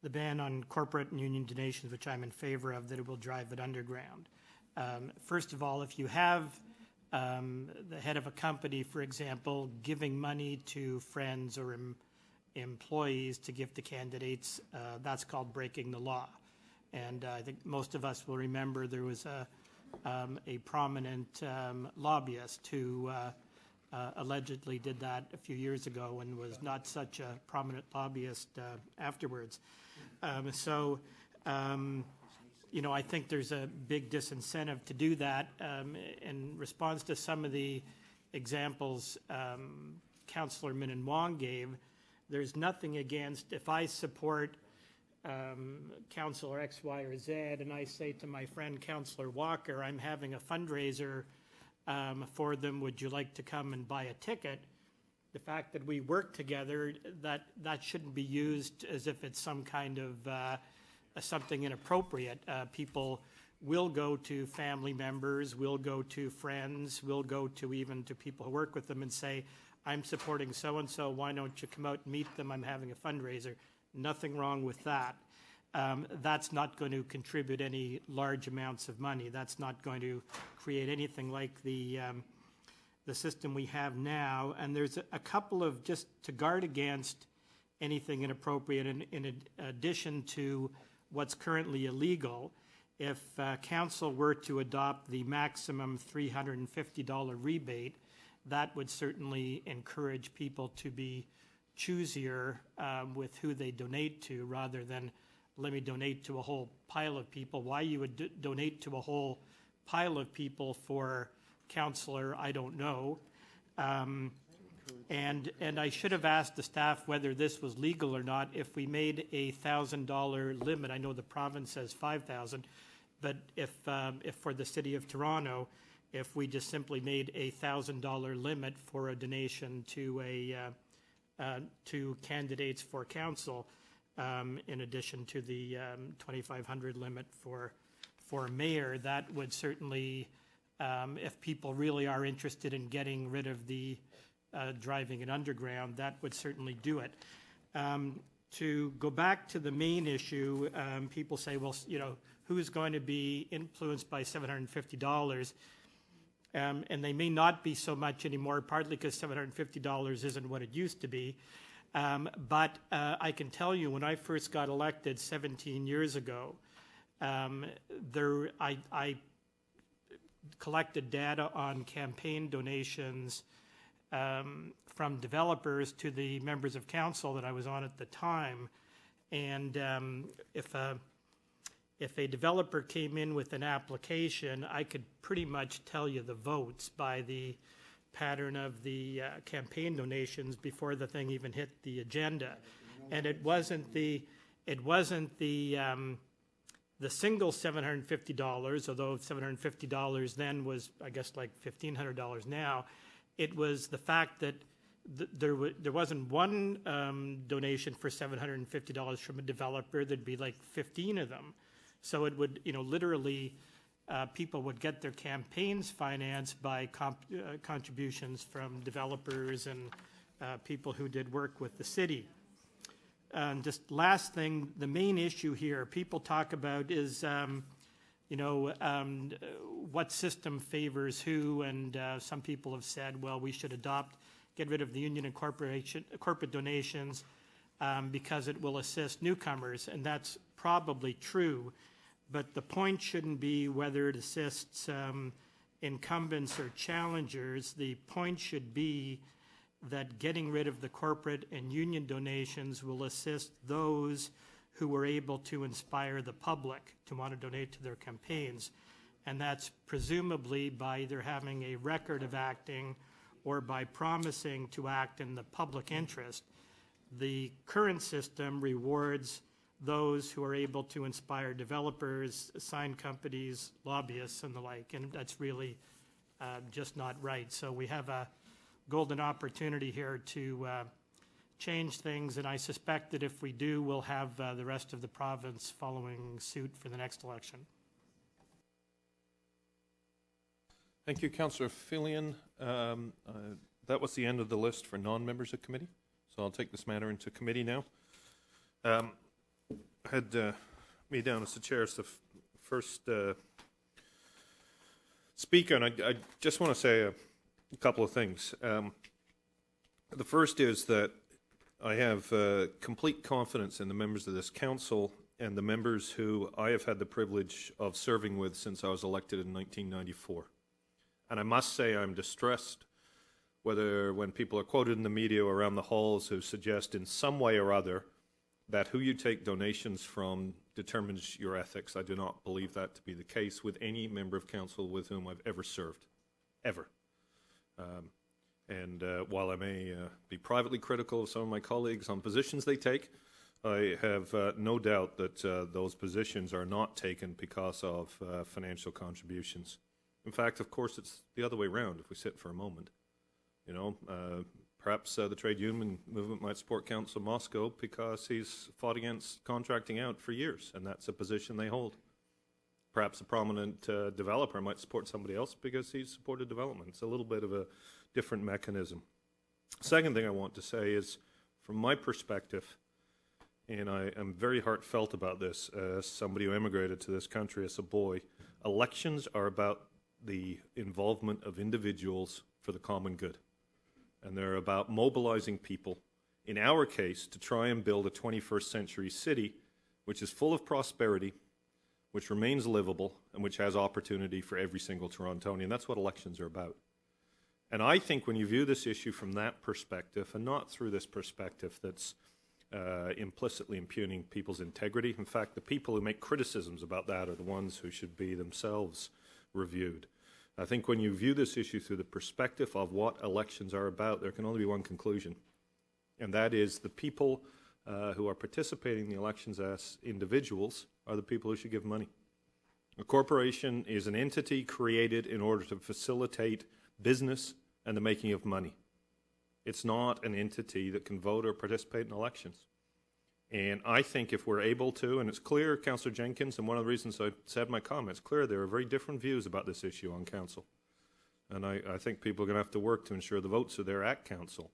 the ban on corporate and union donations, which I'm in favor of, that it will drive it underground. First of all, if you have the head of a company, for example, giving money to friends or employees to give to candidates, that's called breaking the law. And I think most of us will remember there was a prominent lobbyist who allegedly did that a few years ago and was not such a prominent lobbyist afterwards. You know, I think there's a big disincentive to do that. In response to some of the examples Councillor Min Wong gave, there's nothing against, if I support Councillor X, Y, or Z, and I say to my friend Councillor Walker, I'm having a fundraiser for them, would you like to come and buy a ticket? The fact that we work together, that shouldn't be used as if it's some kind of something inappropriate. People will go to family members, will go to friends, will go to even to people who work with them and say, I'm supporting so-and-so, why don't you come out and meet them? I'm having a fundraiser. Nothing wrong with that. That's not going to contribute any large amounts of money. That's not going to create anything like the system we have now. And there's a couple of, just to guard against anything inappropriate, in addition to what's currently illegal, if council were to adopt the maximum $350 rebate, that would certainly encourage people to be choosier with who they donate to, rather than let me donate to a whole pile of people. Why you would donate to a whole pile of people for councillor, I don't know. And I should have asked the staff whether this was legal or not. If we made a $1,000 limit, I know the province says $5,000, but if for the City of Toronto, if we just simply made a $1,000 limit for a donation to to candidates for council, in addition to the $2,500 limit for mayor, that would certainly, if people really are interested in getting rid of the driving it underground, that would certainly do it. To go back to the main issue, people say, well, you know, who's going to be influenced by $750? And they may not be so much anymore, partly because $750 isn't what it used to be. But I can tell you, when I first got elected 17 years ago, I collected data on campaign donations from developers to the members of council that I was on at the time. And if a developer came in with an application, I could pretty much tell you the votes by the pattern of the campaign donations before the thing even hit the agenda. And it wasn't the single $750, although $750 then was, I guess, like $1,500 now. It was the fact that there wasn't one donation for $750 from a developer. There'd be like 15 of them. So it would, you know, literally, people would get their campaigns financed by contributions from developers and people who did work with the city. Just last thing, the main issue here people talk about is, you know, what system favors who, and some people have said, well, we should get rid of the union and corporate donations because it will assist newcomers, and that's probably true. But the point shouldn't be whether it assists incumbents or challengers. The point should be that getting rid of the corporate and union donations will assist those who were able to inspire the public to want to donate to their campaigns. And that's presumably by either having a record of acting or by promising to act in the public interest. The current system rewards those who are able to inspire developers, sign companies, lobbyists, and the like, and that's really just not right. So we have a golden opportunity here to change things, and I suspect that if we do, we'll have the rest of the province following suit for the next election. Thank you, Councillor Fillion. That was the end of the list for non-members of committee, so I'll take this matter into committee now. had me down as the chair as the first speaker, and I just want to say a couple of things. The first is that I have complete confidence in the members of this council and the members who I have had the privilege of serving with since I was elected in 1994. And I must say I'm distressed whether when people are quoted in the media or around the halls who suggest in some way or other that who you take donations from determines your ethics. I do not believe that to be the case with any member of council with whom I've ever served, ever. While I may be privately critical of some of my colleagues on positions they take, I have no doubt that those positions are not taken because of financial contributions. In fact, of course, it's the other way around if we sit for a moment. You know, perhaps the trade union movement might support Councillor Moscow because he's fought against contracting out for years, and that's a position they hold. Perhaps a prominent developer might support somebody else because he's supported development. It's a little bit of a different mechanism. Second thing I want to say is, from my perspective, and I am very heartfelt about this as somebody who immigrated to this country as a boy, elections are about the involvement of individuals for the common good. And they're about mobilizing people, in our case, to try and build a 21st century city which is full of prosperity, which remains livable, and which has opportunity for every single Torontonian. That's what elections are about. And I think when you view this issue from that perspective, and not through this perspective that's implicitly impugning people's integrity, in fact, the people who make criticisms about that are the ones who should be themselves reviewed. I think when you view this issue through the perspective of what elections are about, there can only be one conclusion, and that is the people who are participating in the elections as individuals are the people who should give money. A corporation is an entity created in order to facilitate business and the making of money. It's not an entity that can vote or participate in elections. And I think if we're able to, and it's clear, Councillor Jenkins, and one of the reasons I said my comments, clear there are very different views about this issue on council. And I think people are going to have to work to ensure the votes are there at council.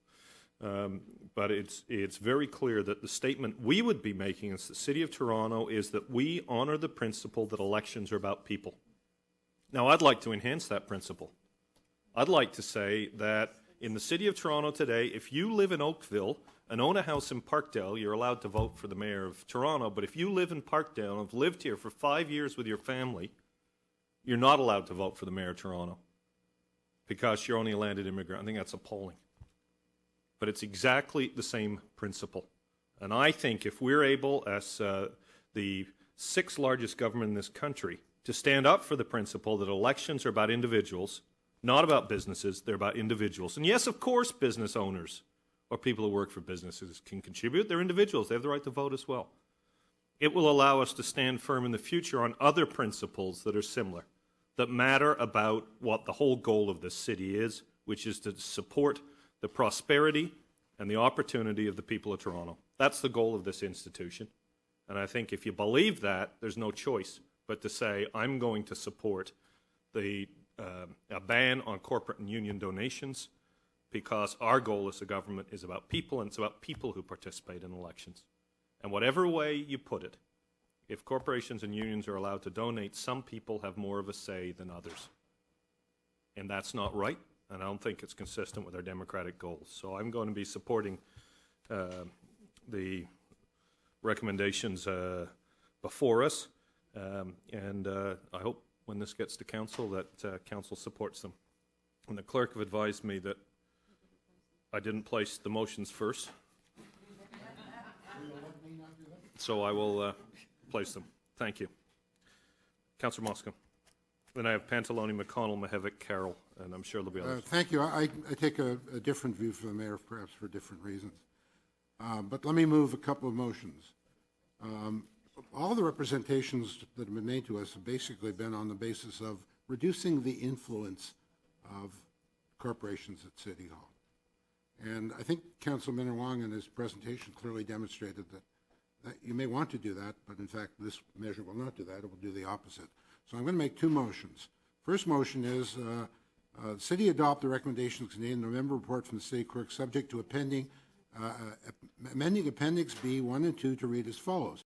But it's very clear that the statement we would be making as the City of Toronto is that we honour the principle that elections are about people. Now, I'd like to enhance that principle. I'd like to say that in the City of Toronto today, if you live in Oakville and own a house in Parkdale, you're allowed to vote for the Mayor of Toronto. But if you live in Parkdale and have lived here for 5 years with your family, you're not allowed to vote for the Mayor of Toronto because you're only a landed immigrant. I think that's appalling. But it's exactly the same principle. And I think if we're able, as the sixth largest government in this country, to stand up for the principle that elections are about individuals, not about businesses, they're about individuals. And yes, of course, business owners or people who work for businesses can contribute. They're individuals. They have the right to vote as well. It will allow us to stand firm in the future on other principles that are similar, that matter about what the whole goal of this city is, which is to support the prosperity and the opportunity of the people of Toronto. That's the goal of this institution. And I think if you believe that, there's no choice but to say, I'm going to support a ban on corporate and union donations, because our goal as a government is about people, and it's about people who participate in elections. And whatever way you put it, if corporations and unions are allowed to donate, some people have more of a say than others. And that's not right, and I don't think it's consistent with our democratic goals. So I'm going to be supporting the recommendations before us, and I hope when this gets to council that council supports them. And the clerk have advised me that I didn't place the motions first, so I will place them. Thank you. Councillor Moscow. Then I have Pantalone, McConnell, Mahevic, Carroll, and I'm sure there'll be others. Thank you. I take a different view from the mayor, perhaps for different reasons. But let me move a couple of motions. All the representations that have been made to us have basically been on the basis of reducing the influence of corporations at City Hall. And I think Councillor Minnan-Wong in his presentation clearly demonstrated that you may want to do that, but in fact this measure will not do that. It will do the opposite. So I'm going to make two motions. First motion is the City adopt the recommendations contained in the November report from the City Clerk, subject to amending Appendix B 1 and 2 to read as follows.